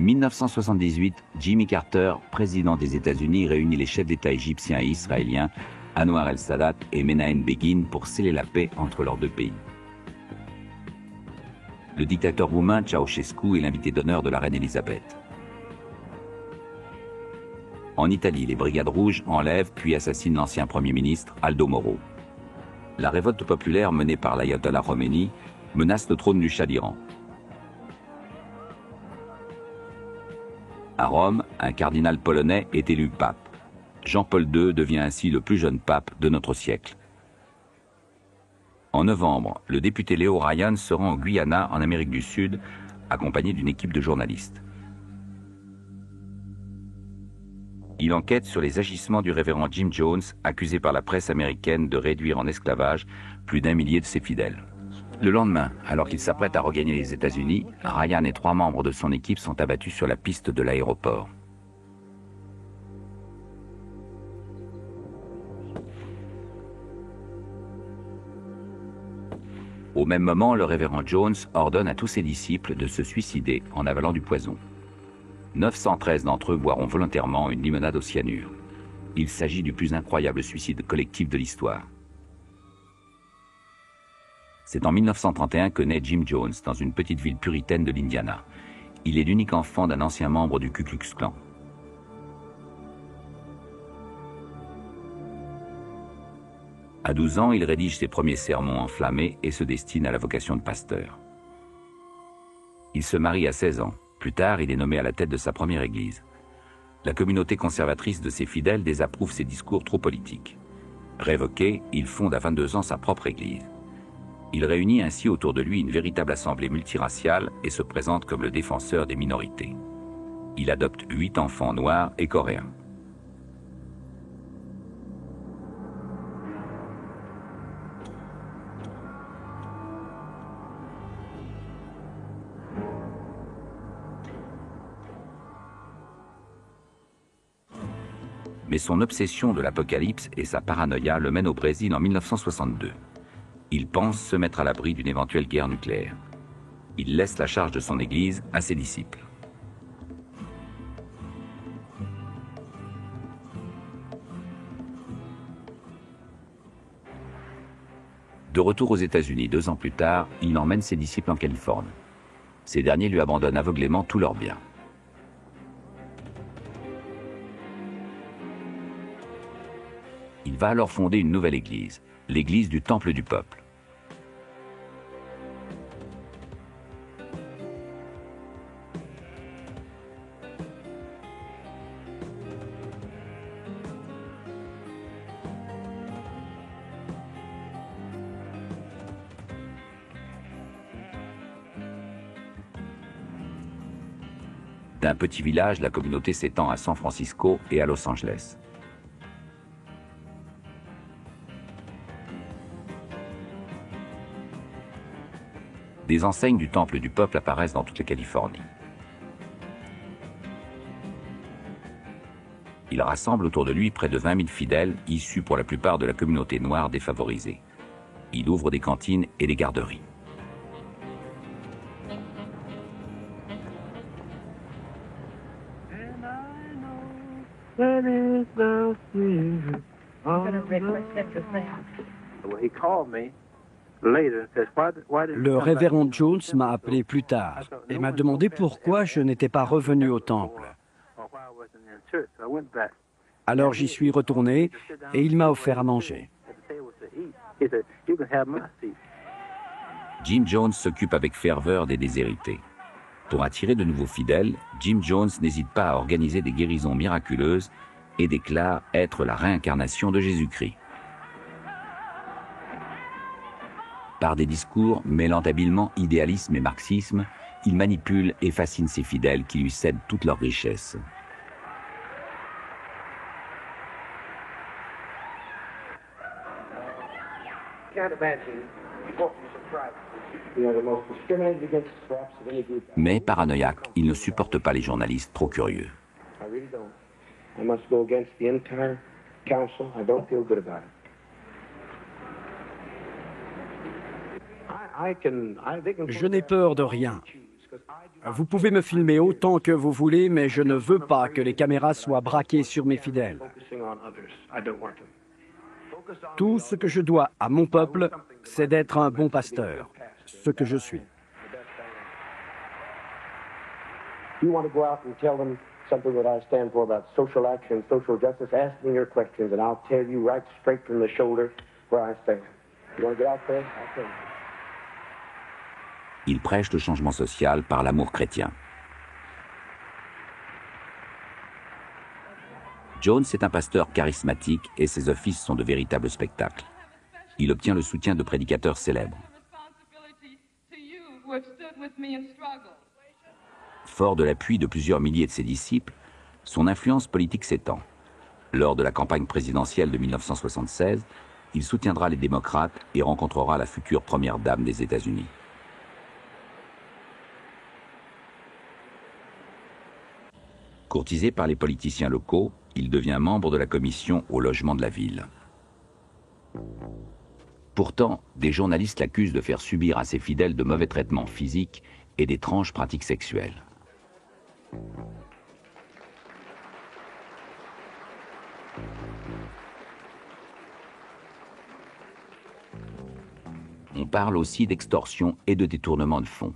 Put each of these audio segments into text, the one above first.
1978, Jimmy Carter, président des États-Unis, réunit les chefs d'État égyptiens et israéliens, Anwar el-Sadat et Menahem Begin, pour sceller la paix entre leurs deux pays. Le dictateur roumain Ceausescu est l'invité d'honneur de la reine Elisabeth. En Italie, les Brigades rouges enlèvent puis assassinent l'ancien Premier ministre Aldo Moro. La révolte populaire menée par l'ayatollah Khomeini menace le trône du Shah d'Iran. À Rome, un cardinal polonais est élu pape. Jean-Paul II devient ainsi le plus jeune pape de notre siècle. En novembre, le député Leo Ryan se rend au Guyana, en Amérique du Sud, accompagné d'une équipe de journalistes. Il enquête sur les agissements du révérend Jim Jones, accusé par la presse américaine de réduire en esclavage plus d'1 millier de ses fidèles. Le lendemain, alors qu'il s'apprête à regagner les États-Unis, Ryan et 3 membres de son équipe sont abattus sur la piste de l'aéroport. Au même moment, le révérend Jones ordonne à tous ses disciples de se suicider en avalant du poison. 913 d'entre eux boiront volontairement une limonade au cyanure. Il s'agit du plus incroyable suicide collectif de l'histoire. C'est en 1931 que naît Jim Jones dans une petite ville puritaine de l'Indiana. Il est l'unique enfant d'un ancien membre du Ku Klux Klan. À 12 ans, il rédige ses premiers sermons enflammés et se destine à la vocation de pasteur. Il se marie à 16 ans. Plus tard, il est nommé à la tête de sa première église. La communauté conservatrice de ses fidèles désapprouve ses discours trop politiques. Révoqué, il fonde à 22 ans sa propre église. Il réunit ainsi autour de lui une véritable assemblée multiraciale et se présente comme le défenseur des minorités. Il adopte 8 enfants noirs et coréens. Mais son obsession de l'apocalypse et sa paranoïa le mènent au Brésil en 1962. Il pense se mettre à l'abri d'une éventuelle guerre nucléaire. Il laisse la charge de son église à ses disciples. De retour aux États-Unis 2 ans plus tard, il emmène ses disciples en Californie. Ces derniers lui abandonnent aveuglément tous leurs biens. Il va alors fonder une nouvelle église, l'église du Temple du Peuple. D'un petit village, la communauté s'étend à San Francisco et à Los Angeles. Des enseignes du Temple du Peuple apparaissent dans toute la Californie. Il rassemble autour de lui près de 20 000 fidèles, issus pour la plupart de la communauté noire défavorisée. Il ouvre des cantines et des garderies. Le révérend Jones m'a appelé plus tard et m'a demandé pourquoi je n'étais pas revenu au temple. Alors j'y suis retourné et il m'a offert à manger. Jim Jones s'occupe avec ferveur des déshérités. Pour attirer de nouveaux fidèles, Jim Jones n'hésite pas à organiser des guérisons miraculeuses et déclare être la réincarnation de Jésus-Christ. Par des discours mêlant habilement idéalisme et marxisme, il manipule et fascine ses fidèles qui lui cèdent toutes leurs richesses. Mais paranoïaque, il ne supporte pas les journalistes trop curieux. Je n'ai peur de rien. Vous pouvez me filmer autant que vous voulez, mais je ne veux pas que les caméras soient braquées sur mes fidèles. Tout ce que je dois à mon peuple, c'est d'être un bon pasteur, ce que je suis. You want to go out and tell them something that I stand for about social action, social justice, ask me your questions, and I'll tell you right straight from the shoulder where I stand. You want to get out there? I'll tell you. Il prêche le changement social par l'amour chrétien. Jones est un pasteur charismatique et ses offices sont de véritables spectacles. Il obtient le soutien de prédicateurs célèbres. Fort de l'appui de plusieurs milliers de ses disciples, son influence politique s'étend. Lors de la campagne présidentielle de 1976, il soutiendra les démocrates et rencontrera la future première dame des États-Unis. Courtisé par les politiciens locaux, il devient membre de la commission au logement de la ville. Pourtant, des journalistes l'accusent de faire subir à ses fidèles de mauvais traitements physiques et d'étranges pratiques sexuelles. On parle aussi d'extorsion et de détournement de fonds.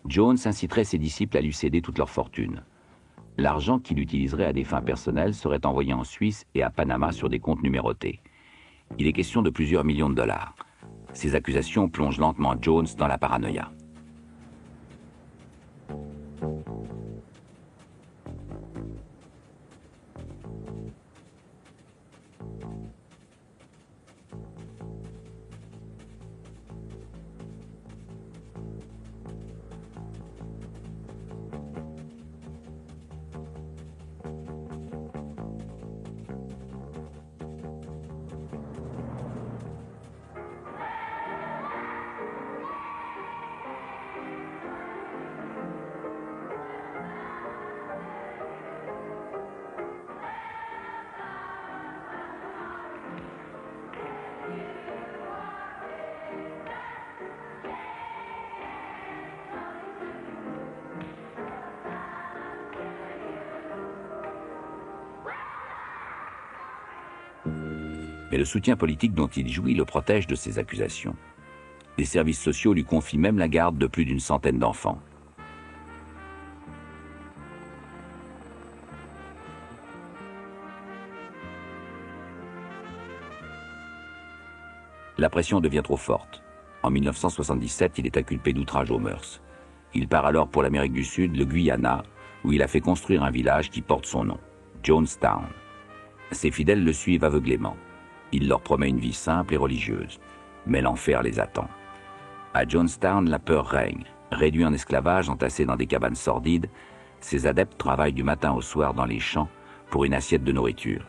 Jones inciterait ses disciples à lui céder toute leur fortune. L'argent qu'il utiliserait à des fins personnelles serait envoyé en Suisse et à Panama sur des comptes numérotés. Il est question de plusieurs millions de dollars. Ces accusations plongent lentement Jones dans la paranoïa. Mais le soutien politique dont il jouit le protège de ces accusations. Les services sociaux lui confient même la garde de plus d'une centaine d'enfants. La pression devient trop forte. En 1977, il est inculpé d'outrage aux mœurs. Il part alors pour l'Amérique du Sud, le Guyana, où il a fait construire un village qui porte son nom, Jonestown. Ses fidèles le suivent aveuglément. Il leur promet une vie simple et religieuse. Mais l'enfer les attend. À Jonestown, la peur règne. Réduits en esclavage, entassés dans des cabanes sordides, ses adeptes travaillent du matin au soir dans les champs pour une assiette de nourriture.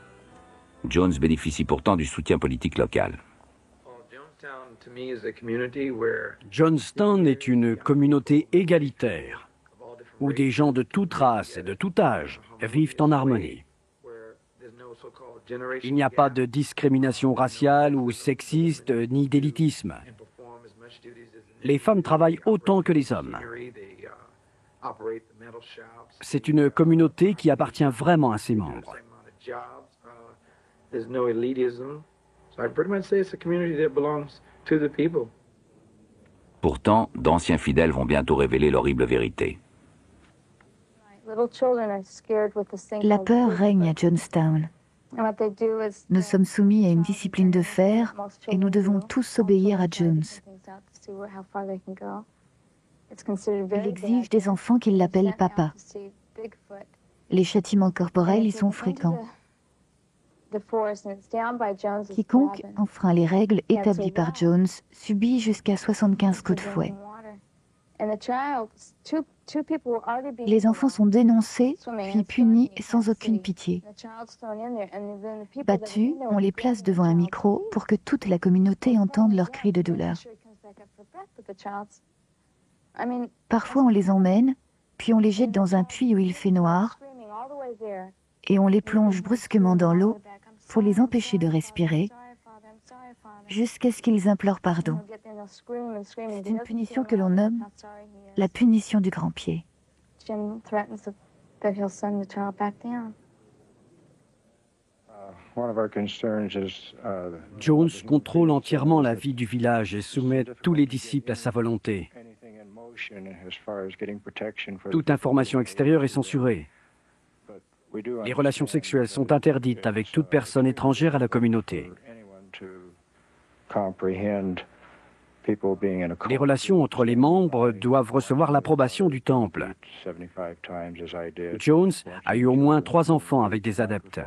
Jones bénéficie pourtant du soutien politique local. Jonestown est une communauté égalitaire, où des gens de toute race et de tout âge vivent en harmonie. Il n'y a pas de discrimination raciale ou sexiste, ni d'élitisme. Les femmes travaillent autant que les hommes. C'est une communauté qui appartient vraiment à ses membres. Pourtant, d'anciens fidèles vont bientôt révéler l'horrible vérité. La peur règne à Jonestown. Nous sommes soumis à une discipline de fer et nous devons tous obéir à Jones. Il exige des enfants qu'il l'appelle papa. Les châtiments corporels y sont fréquents. Quiconque enfreint les règles établies par Jones subit jusqu'à 75 coups de fouet. Les enfants sont dénoncés, puis punis sans aucune pitié. Battus, on les place devant un micro pour que toute la communauté entende leurs cris de douleur. Parfois on les emmène, puis on les jette dans un puits où il fait noir, et on les plonge brusquement dans l'eau pour les empêcher de respirer, jusqu'à ce qu'ils implorent pardon. C'est une punition que l'on nomme la punition du grand pied. Jones contrôle entièrement la vie du village et soumet tous les disciples à sa volonté. Toute information extérieure est censurée. Les relations sexuelles sont interdites avec toute personne étrangère à la communauté. Les relations entre les membres doivent recevoir l'approbation du temple. Jones a eu au moins 3 enfants avec des adeptes.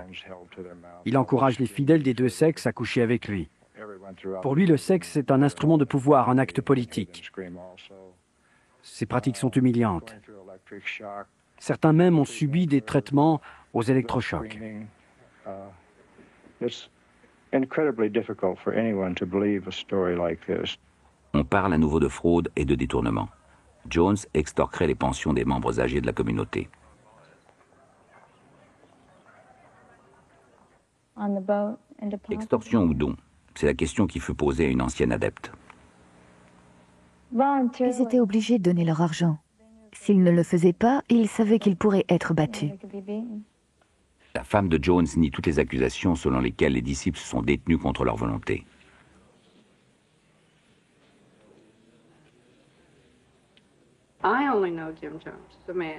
Il encourage les fidèles des 2 sexes à coucher avec lui. Pour lui, le sexe est un instrument de pouvoir, un acte politique. Ces pratiques sont humiliantes. Certains même ont subi des traitements aux électrochocs. On parle à nouveau de fraude et de détournement. Jones extorquerait les pensions des membres âgés de la communauté. Extorsion ou don, c'est la question qui fut posée à une ancienne adepte. Ils étaient obligés de donner leur argent. S'ils ne le faisaient pas, ils savaient qu'ils pourraient être battus. La femme de Jones nie toutes les accusations selon lesquelles les disciples sont détenus contre leur volonté.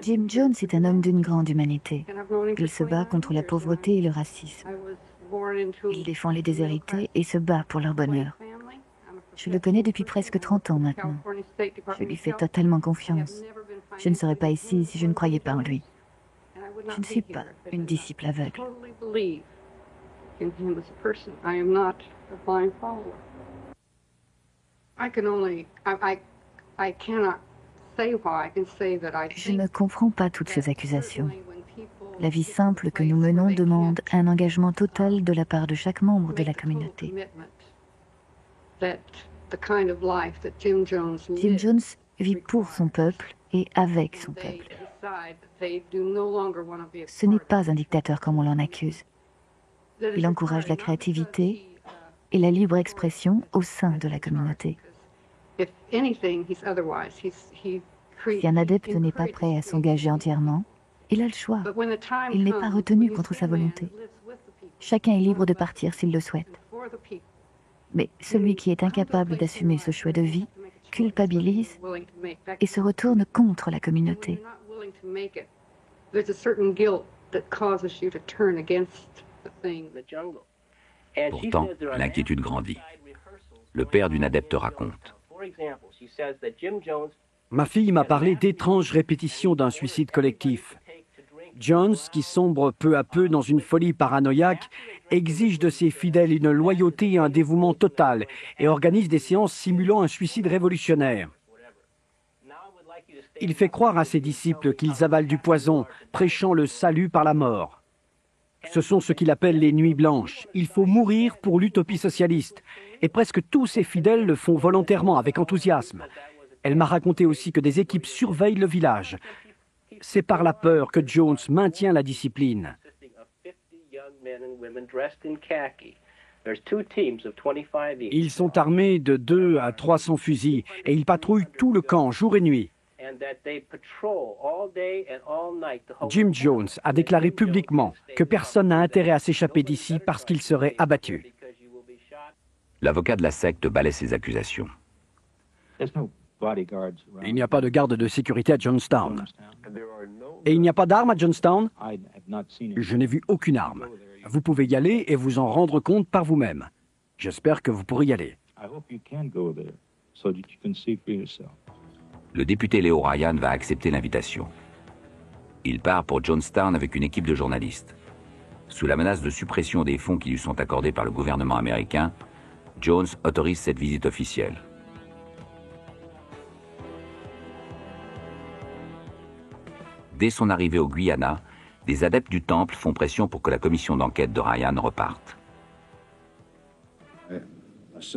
Jim Jones est un homme d'une grande humanité. Il se bat contre la pauvreté et le racisme. Il défend les déshérités et se bat pour leur bonheur. Je le connais depuis presque 30 ans maintenant. Je lui fais totalement confiance. Je ne serais pas ici si je ne croyais pas en lui. Je ne suis pas une disciple aveugle. Je ne comprends pas toutes ces accusations. La vie simple que nous menons demande un engagement total de la part de chaque membre de la communauté. Jim Jones vit pour son peuple et avec son peuple. Ce n'est pas un dictateur comme on l'en accuse. Il encourage la créativité et la libre expression au sein de la communauté. Si un adepte n'est pas prêt à s'engager entièrement, il a le choix. Il n'est pas retenu contre sa volonté. Chacun est libre de partir s'il le souhaite. Mais celui qui est incapable d'assumer ce choix de vie culpabilise et se retourne contre la communauté. Pourtant, l'inquiétude grandit. Le père d'une adepte raconte. Ma fille m'a parlé d'étranges répétitions d'un suicide collectif. Jones, qui sombre peu à peu dans une folie paranoïaque, exige de ses fidèles une loyauté et un dévouement total et organise des séances simulant un suicide révolutionnaire. Il fait croire à ses disciples qu'ils avalent du poison, prêchant le salut par la mort. Ce sont ce qu'il appelle les nuits blanches. Il faut mourir pour l'utopie socialiste. Et presque tous ses fidèles le font volontairement, avec enthousiasme. Elle m'a raconté aussi que des équipes surveillent le village. C'est par la peur que Jones maintient la discipline. Ils sont armés de 200 à 300 fusils et ils patrouillent tout le camp, jour et nuit. Jim Jones a déclaré publiquement que personne n'a intérêt à s'échapper d'ici parce qu'il serait abattu. L'avocat de la secte balaie ces accusations. Il n'y a pas de garde de sécurité à Jonestown. Et il n'y a pas d'armes à Jonestown? Je n'ai vu aucune arme. Vous pouvez y aller et vous en rendre compte par vous-même. J'espère que vous pourrez y aller. Le député Leo Ryan va accepter l'invitation. Il part pour Jonestown avec une équipe de journalistes. Sous la menace de suppression des fonds qui lui sont accordés par le gouvernement américain, Jones autorise cette visite officielle. Dès son arrivée au Guyana, des adeptes du temple font pression pour que la commission d'enquête de Ryan reparte.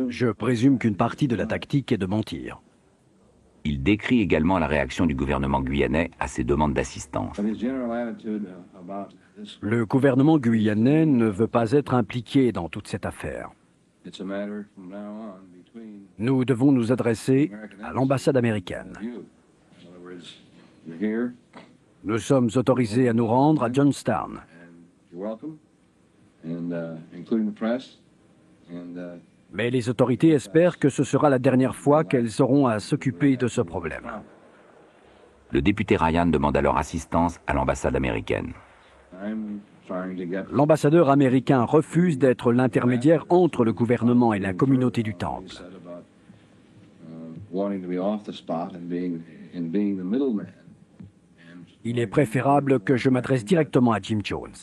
Je présume qu'une partie de la tactique est de mentir. Il décrit également la réaction du gouvernement guyanais à ses demandes d'assistance. Le gouvernement guyanais ne veut pas être impliqué dans toute cette affaire. Nous devons nous adresser à l'ambassade américaine. Nous sommes autorisés à nous rendre à Johnstown. Mais les autorités espèrent que ce sera la dernière fois qu'elles auront à s'occuper de ce problème. Le député Ryan demande alors assistance à l'ambassade américaine. L'ambassadeur américain refuse d'être l'intermédiaire entre le gouvernement et la communauté du Temple. Il est préférable que je m'adresse directement à Jim Jones.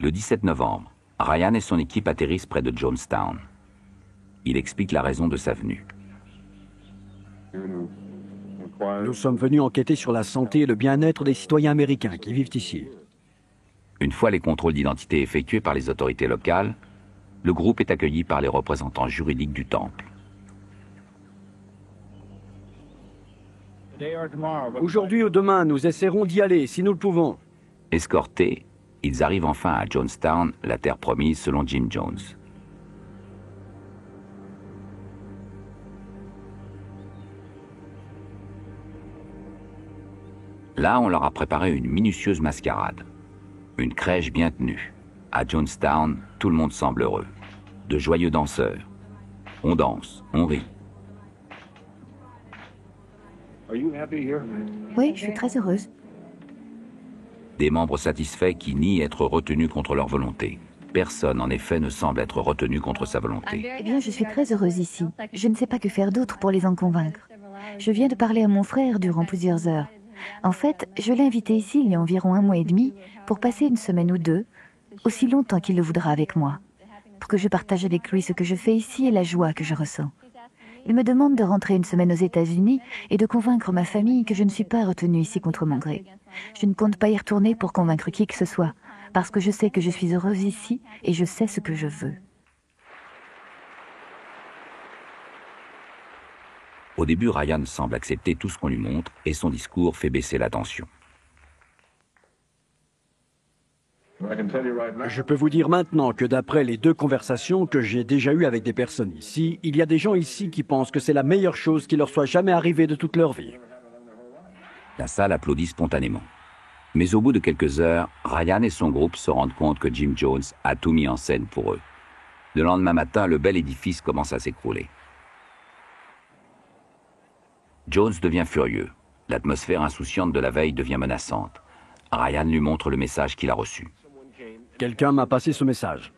Le 17 novembre, Ryan et son équipe atterrissent près de Johnstown. Il explique la raison de sa venue. Nous sommes venus enquêter sur la santé et le bien-être des citoyens américains qui vivent ici. Une fois les contrôles d'identité effectués par les autorités locales, le groupe est accueilli par les représentants juridiques du Temple. Aujourd'hui ou demain, nous essaierons d'y aller, si nous le pouvons. Escortés, ils arrivent enfin à Johnstown, la terre promise selon Jim Jones. Là, on leur a préparé une minutieuse mascarade. Une crèche bien tenue. À Johnstown, tout le monde semble heureux. De joyeux danseurs. On danse, on rit. Oui, je suis très heureuse. Des membres satisfaits qui nient être retenus contre leur volonté. Personne, en effet, ne semble être retenu contre sa volonté. Eh bien, je suis très heureuse ici. Je ne sais pas que faire d'autre pour les en convaincre. Je viens de parler à mon frère durant plusieurs heures. En fait, je l'ai invité ici il y a environ 1 mois et demi pour passer une semaine ou deux, aussi longtemps qu'il le voudra avec moi, pour que je partage avec lui ce que je fais ici et la joie que je ressens. Il me demande de rentrer une semaine aux États-Unis et de convaincre ma famille que je ne suis pas retenue ici contre mon gré. Je ne compte pas y retourner pour convaincre qui que ce soit, parce que je sais que je suis heureuse ici et je sais ce que je veux. Au début, Ryan semble accepter tout ce qu'on lui montre et son discours fait baisser la tension. Je peux vous dire maintenant que d'après les 2 conversations que j'ai déjà eues avec des personnes ici, il y a des gens ici qui pensent que c'est la meilleure chose qui leur soit jamais arrivée de toute leur vie. La salle applaudit spontanément. Mais au bout de quelques heures, Ryan et son groupe se rendent compte que Jim Jones a tout mis en scène pour eux. Le lendemain matin, le bel édifice commence à s'écrouler. Jones devient furieux. L'atmosphère insouciante de la veille devient menaçante. Ryan lui montre le message qu'il a reçu. Quelqu'un m'a passé ce message.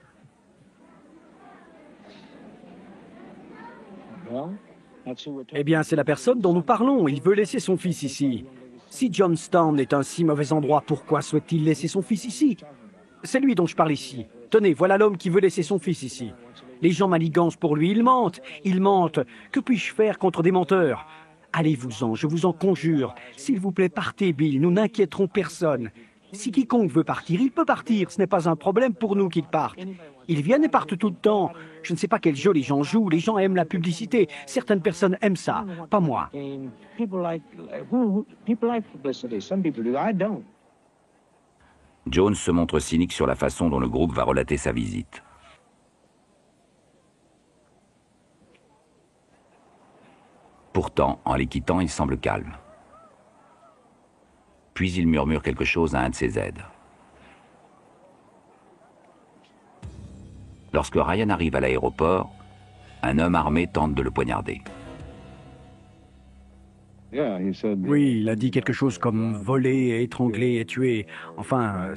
Eh bien, c'est la personne dont nous parlons. Il veut laisser son fils ici. Si Johnstown est un si mauvais endroit, pourquoi souhaite-t-il laisser son fils ici? C'est lui dont je parle ici. Tenez, voilà l'homme qui veut laisser son fils ici. Les gens manigancent pour lui. Ils mentent. Ils mentent. Que puis-je faire contre des menteurs? Allez-vous-en, je vous en conjure. S'il vous plaît, partez, Bill. Nous n'inquiéterons personne. Si quiconque veut partir, il peut partir. Ce n'est pas un problème pour nous qu'il parte. Ils viennent et partent tout le temps. Je ne sais pas quel jeu les gens jouent. Les gens aiment la publicité. Certaines personnes aiment ça. Pas moi. Jones se montre cynique sur la façon dont le groupe va relater sa visite. Pourtant, en les quittant, il semble calme. Puis il murmure quelque chose à un de ses aides. Lorsque Ryan arrive à l'aéroport, un homme armé tente de le poignarder. Oui, il a dit quelque chose comme voler, étrangler et tuer. Enfin,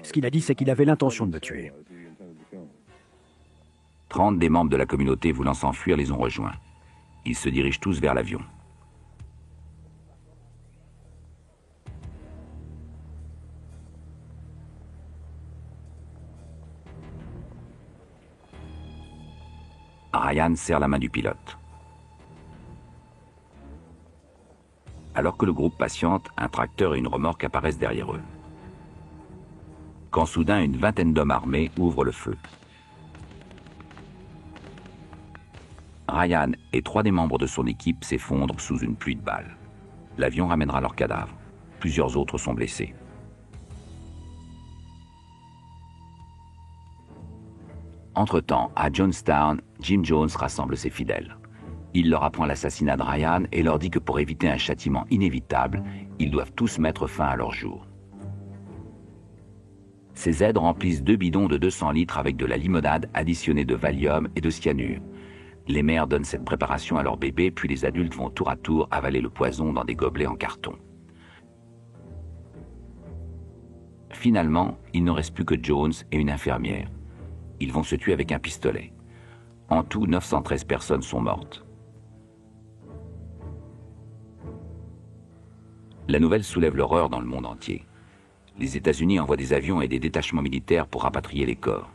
ce qu'il a dit, c'est qu'il avait l'intention de me tuer. 30 des membres de la communauté voulant s'enfuir les ont rejoints. Ils se dirigent tous vers l'avion. Ryan serre la main du pilote. Alors que le groupe patiente, un tracteur et une remorque apparaissent derrière eux. Quand soudain, une vingtaine d'hommes armés ouvrent le feu. Ryan et 3 des membres de son équipe s'effondrent sous une pluie de balles. L'avion ramènera leurs cadavres. Plusieurs autres sont blessés. Entre-temps, à Jonestown, Jim Jones rassemble ses fidèles. Il leur apprend l'assassinat de Ryan et leur dit que pour éviter un châtiment inévitable, ils doivent tous mettre fin à leur jour. Ces aides remplissent 2 bidons de 200 litres avec de la limonade additionnée de Valium et de cyanure. Les mères donnent cette préparation à leurs bébés, puis les adultes vont tour à tour avaler le poison dans des gobelets en carton. Finalement, il ne reste plus que Jones et une infirmière. Ils vont se tuer avec un pistolet. En tout, 913 personnes sont mortes. La nouvelle soulève l'horreur dans le monde entier. Les États-Unis envoient des avions et des détachements militaires pour rapatrier les corps.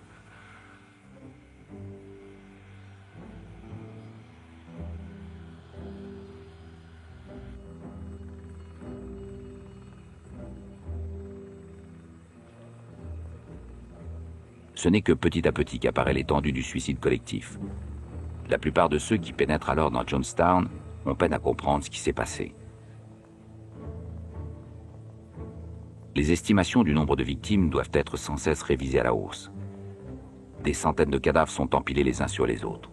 Ce n'est que petit à petit qu'apparaît l'étendue du suicide collectif. La plupart de ceux qui pénètrent alors dans Jonestown ont peine à comprendre ce qui s'est passé. Les estimations du nombre de victimes doivent être sans cesse révisées à la hausse. Des centaines de cadavres sont empilés les uns sur les autres.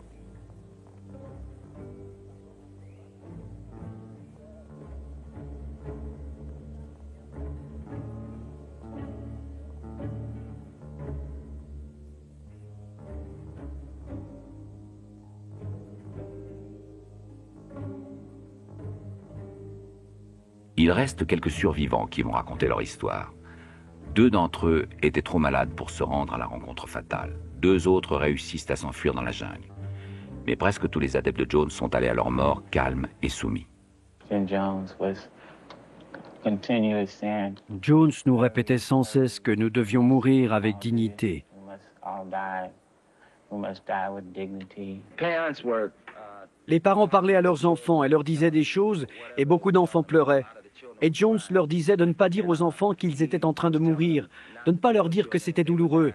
Il reste quelques survivants qui vont raconter leur histoire. 2 d'entre eux étaient trop malades pour se rendre à la rencontre fatale. 2 autres réussissent à s'enfuir dans la jungle. Mais presque tous les adeptes de Jones sont allés à leur mort calmes et soumis. Jones nous répétait sans cesse que nous devions mourir avec dignité. Les parents parlaient à leurs enfants et leur disaient des choses, et beaucoup d'enfants pleuraient. Et Jones leur disait de ne pas dire aux enfants qu'ils étaient en train de mourir, de ne pas leur dire que c'était douloureux.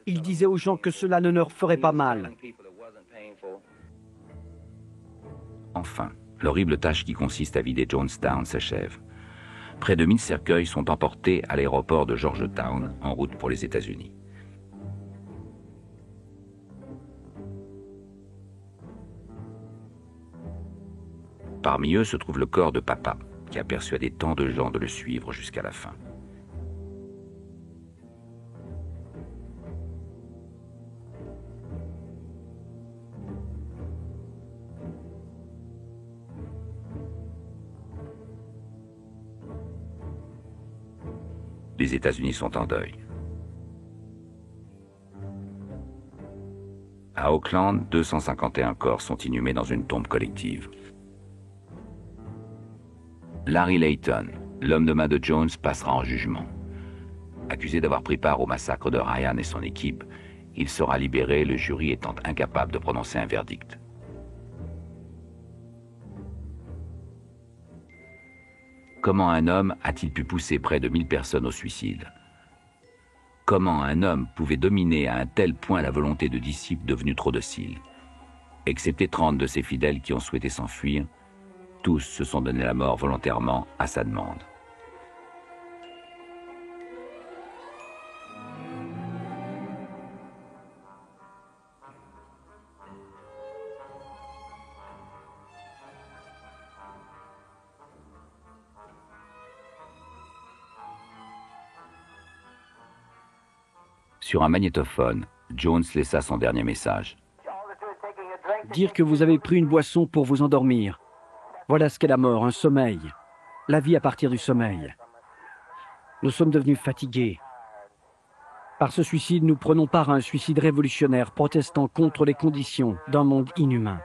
Il disait aux gens que cela ne leur ferait pas mal. Enfin, l'horrible tâche qui consiste à vider Jonestown s'achève. Près de 1000 cercueils sont emportés à l'aéroport de Georgetown, en route pour les États-Unis. Parmi eux se trouve le corps de Papa, qui a persuadé tant de gens de le suivre jusqu'à la fin. Les États-Unis sont en deuil. À Oakland, 251 corps sont inhumés dans une tombe collective. Larry Layton, l'homme de main de Jones, passera en jugement. Accusé d'avoir pris part au massacre de Ryan et son équipe, il sera libéré, le jury étant incapable de prononcer un verdict. Comment un homme a-t-il pu pousser près de 1000 personnes au suicide? Comment un homme pouvait dominer à un tel point la volonté de disciples devenus trop dociles? Excepté 30 de ses fidèles qui ont souhaité s'enfuir, tous se sont donné la mort volontairement à sa demande. Sur un magnétophone, Jones laissa son dernier message. Dire que vous avez pris une boisson pour vous endormir. Voilà ce qu'est la mort, un sommeil. La vie à partir du sommeil. Nous sommes devenus fatigués. Par ce suicide, nous prenons part à un suicide révolutionnaire protestant contre les conditions d'un monde inhumain.